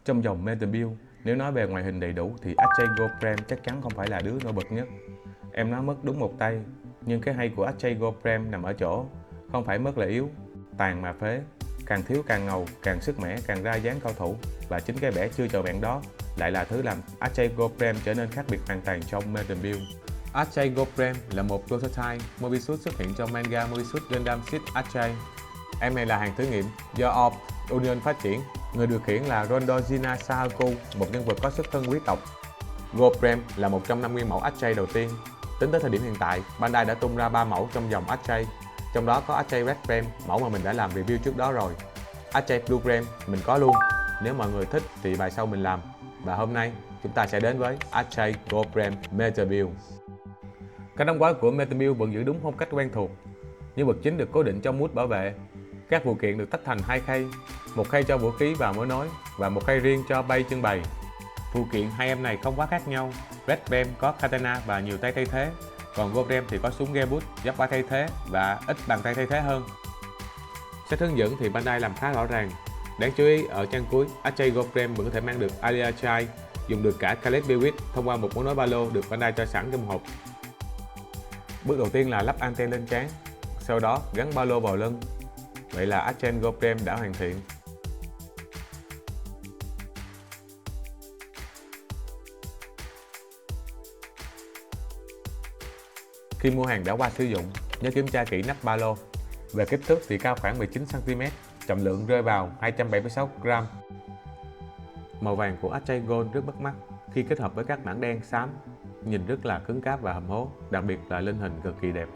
Trong dòng Metabuild, nếu nói về ngoại hình đầy đủ thì Ajay Goprem chắc chắn không phải là đứa nổi bật nhất. Em nói mất đúng một tay, nhưng cái hay của Ajay Goprem nằm ở chỗ không phải mất là yếu, tàn mà phế, càng thiếu càng ngầu, càng sức mẻ càng ra dáng cao thủ, và chính cái vẻ chưa trọn vẹn đó lại là thứ làm Ajay Goprem trở nên khác biệt hoàn toàn trong Metabuild. Ajay Goprem là một prototype Mobisuit xuất hiện trong manga Mobisuit Gundam Seed Ajay. Em này là hàng thử nghiệm do Orb Union phát triển. Người điều khiển là Rondojina Sahaku, một nhân vật có xuất thân quý tộc. Goprem là một trong 5 nguyên mẫu Ajay đầu tiên. Tính tới thời điểm hiện tại, Bandai đã tung ra 3 mẫu trong dòng Ajay, trong đó có Ajay Red Prem, mẫu mà mình đã làm review trước đó rồi. Ajay Blue Prem mình có luôn, nếu mọi người thích thì bài sau mình làm. Và hôm nay chúng ta sẽ đến với Ajay Goprem Metabuild. Cách đóng gói của Metabuild vẫn giữ đúng phong cách quen thuộc. Nhân vật chính được cố định trong mút bảo vệ. Các phụ kiện được tách thành 2 khay, một khay cho vũ khí và mối nối và một khay riêng cho bay trưng bày. Phụ kiện hai em này không quá khác nhau. Red Prem có katana và nhiều tay thay thế, còn Goprem thì có súng gearboot, giáp vai thay thế và ít bàn tay thay thế hơn. Sách hướng dẫn thì Bandai làm khá rõ ràng. Đáng chú ý ở trang cuối, Ajay Goprem vẫn có thể mang được Alia Chai, dùng được cả Caleb Bewit thông qua một mối nối ba lô được Bandai cho sẵn trong hộp. Bước đầu tiên là lắp anten lên trán, sau đó gắn ba lô vào lưng. Vậy là Ajay Goprem đã hoàn thiện. Khi mua hàng đã qua sử dụng, nhớ kiểm tra kỹ nắp ba lô. Về kích thước thì cao khoảng 19 cm, trọng lượng rơi vào 276 g. Màu vàng của Ajay Gold rất bắt mắt khi kết hợp với các mảng đen xám, nhìn rất là cứng cáp và hầm hố, đặc biệt là lên hình cực kỳ đẹp.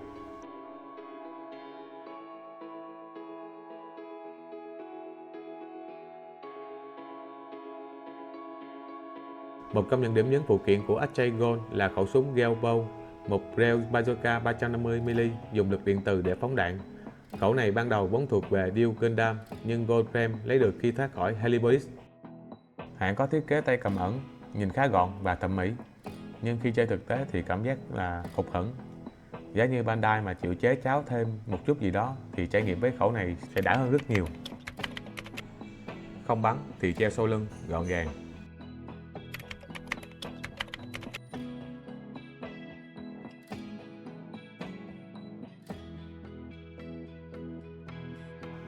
Một trong những điểm nhấn phụ kiện của Ajay Gold là khẩu súng Gelbow, một reel bazooka 350mm dùng lực điện từ để phóng đạn. Khẩu này ban đầu vốn thuộc về Duke Gundam, nhưng Goprem lấy được khi thoát khỏi Helipolis. Hãng có thiết kế tay cầm ẩn, nhìn khá gọn và thẩm mỹ, nhưng khi chơi thực tế thì cảm giác là hụt hẫng. Giá như Bandai mà chịu chế cháo thêm một chút gì đó thì trải nghiệm với khẩu này sẽ đã hơn rất nhiều. Không bắn thì treo sau lưng, gọn gàng.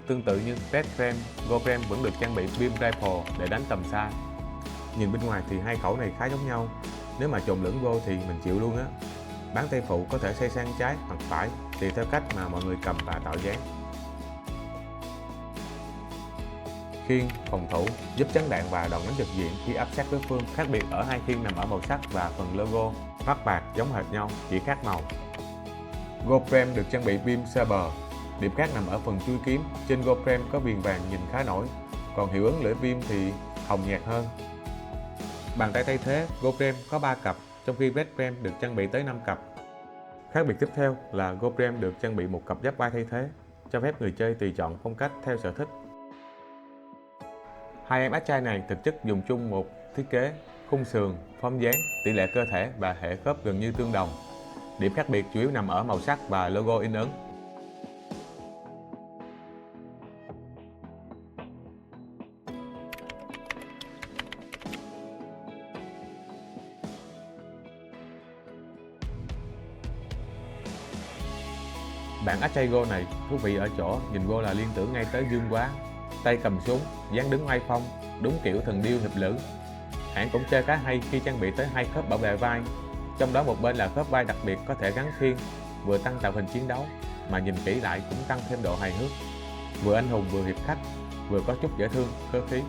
Tương tự như Red Prem, Goprem vẫn được trang bị beam rifle để đánh tầm xa. Nhìn bên ngoài thì hai khẩu này khá giống nhau, nếu mà trộn lẫn vô thì mình chịu luôn á. Bán tay phụ có thể xoay sang trái hoặc phải, tùy theo cách mà mọi người cầm và tạo dáng. Khiên, phòng thủ giúp chắn đạn và đòn đánh trực diện khi áp sát đối phương. Khác biệt ở hai khiên nằm ở màu sắc và phần logo, mắt bạc giống hệt nhau, chỉ khác màu. Goprem được trang bị beam saber. Điểm khác nằm ở phần chui kiếm, trên Goprem có viền vàng nhìn khá nổi, còn hiệu ứng lưỡi beam thì hồng nhạt hơn. Bàn tay thay thế, Goprem có 3 cặp, trong khi Red Prem được trang bị tới 5 cặp. Khác biệt tiếp theo là Goprem được trang bị một cặp giáp vai thay thế, cho phép người chơi tùy chọn phong cách theo sở thích. Hai em Ajay này thực chất dùng chung một thiết kế, khung sườn, form dáng, tỷ lệ cơ thể và hệ khớp gần như tương đồng. Điểm khác biệt chủ yếu nằm ở màu sắc và logo in ấn. Bản Ajay Go này thú vị ở chỗ nhìn vô là liên tưởng ngay tới Dương Quá, tay cầm súng, dáng đứng oai phong, đúng kiểu thần điêu hiệp lữ. Hãng cũng chơi khá hay khi trang bị tới 2 khớp bảo vệ vai, trong đó một bên là khớp vai đặc biệt có thể gắn khiên, vừa tăng tạo hình chiến đấu mà nhìn kỹ lại cũng tăng thêm độ hài hước, vừa anh hùng vừa hiệp khách, vừa có chút dễ thương, cơ khí.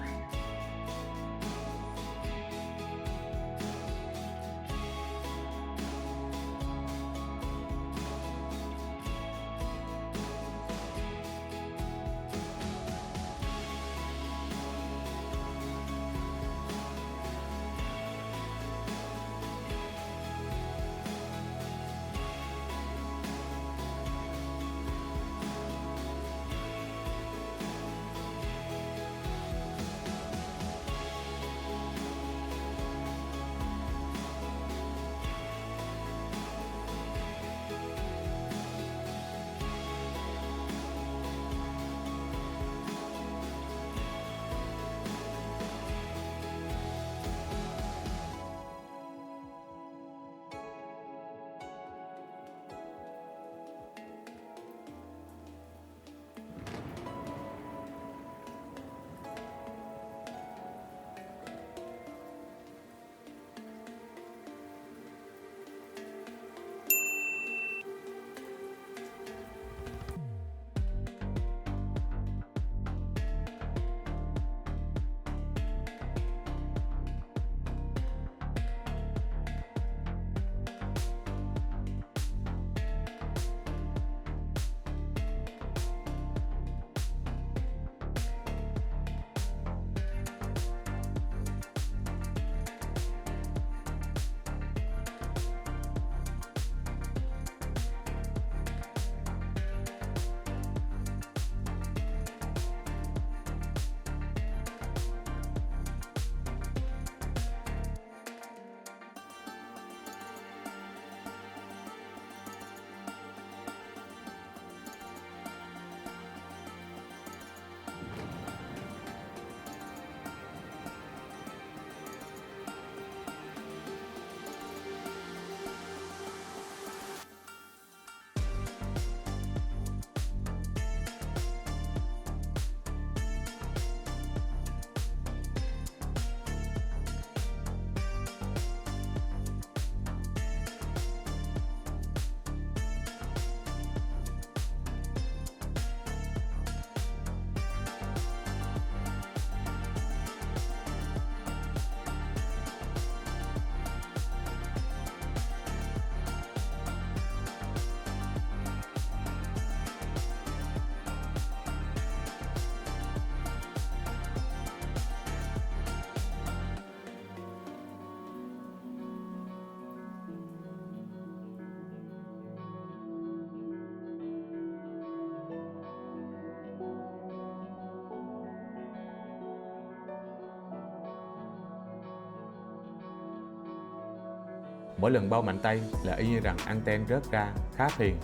Mỗi lần bâu mạnh tay là y như rằng anten rớt ra, khá phiền.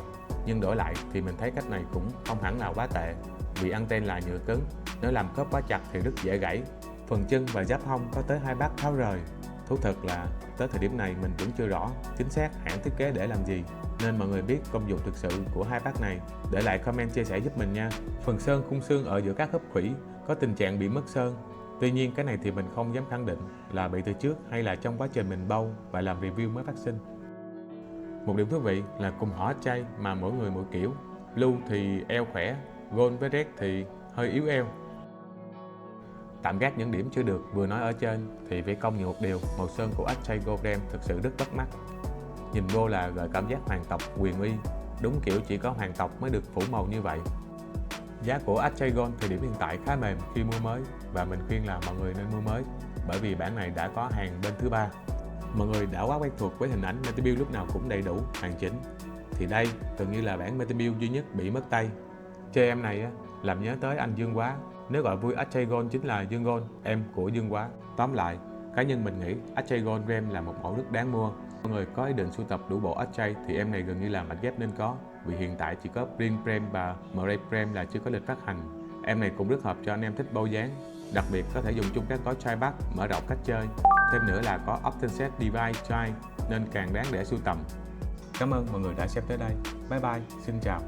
Nhưng đổi lại thì mình thấy cách này cũng không hẳn là quá tệ, vì anten là nhựa cứng, nếu làm khớp quá chặt thì rất dễ gãy. Phần chân và giáp hông có tới 2 bát tháo rời. Thú thật là tới thời điểm này mình vẫn chưa rõ chính xác hãng thiết kế để làm gì, nên mọi người biết công dụng thực sự của 2 bát này, để lại comment chia sẻ giúp mình nha. Phần sơn khung xương ở giữa các khớp khuỷu có tình trạng bị mất sơn. Tuy nhiên cái này thì mình không dám khẳng định là bị từ trước hay là trong quá trình mình bâu và làm review mới phát sinh. Một điểm thú vị là cùng họ AJ mà mỗi người mỗi kiểu. Blue thì eo khỏe, Gold với Red thì hơi yếu eo. Tạm gác những điểm chưa được vừa nói ở trên thì phải công nhận một điều, màu sơn của AJ Gold Frame thực sự rất bắt mắt. Nhìn vô là gợi cảm giác hoàng tộc quyền uy, đúng kiểu chỉ có hoàng tộc mới được phủ màu như vậy. Giá của AJ Gold thời điểm hiện tại khá mềm khi mua mới, và mình khuyên là mọi người nên mua mới, bởi vì bản này đã có hàng bên thứ ba. Mọi người đã quá quen thuộc với hình ảnh Metabuild lúc nào cũng đầy đủ, hoàn chỉnh, thì đây gần như là bản Metabuild duy nhất bị mất tay. Chơi em này làm nhớ tới anh Dương Quá, nếu gọi vui AJ Gold chính là Dương Gold, em của Dương Quá. Tóm lại, cá nhân mình nghĩ AJ Gold Frame là một mẫu rất đáng mua. Mọi người có ý định sưu tập đủ bộ AJ thì em này gần như là mạch ghép nên có, vì hiện tại chỉ có Print Frame và Mray Frame là chưa có lịch phát hành. Em này cũng rất hợp cho anh em thích bâu dáng, đặc biệt có thể dùng chung các gói try back, mở rộng cách chơi. Thêm nữa là có Option Set Device try nên càng đáng để sưu tầm. Cảm ơn mọi người đã xem tới đây. Bye bye, xin chào.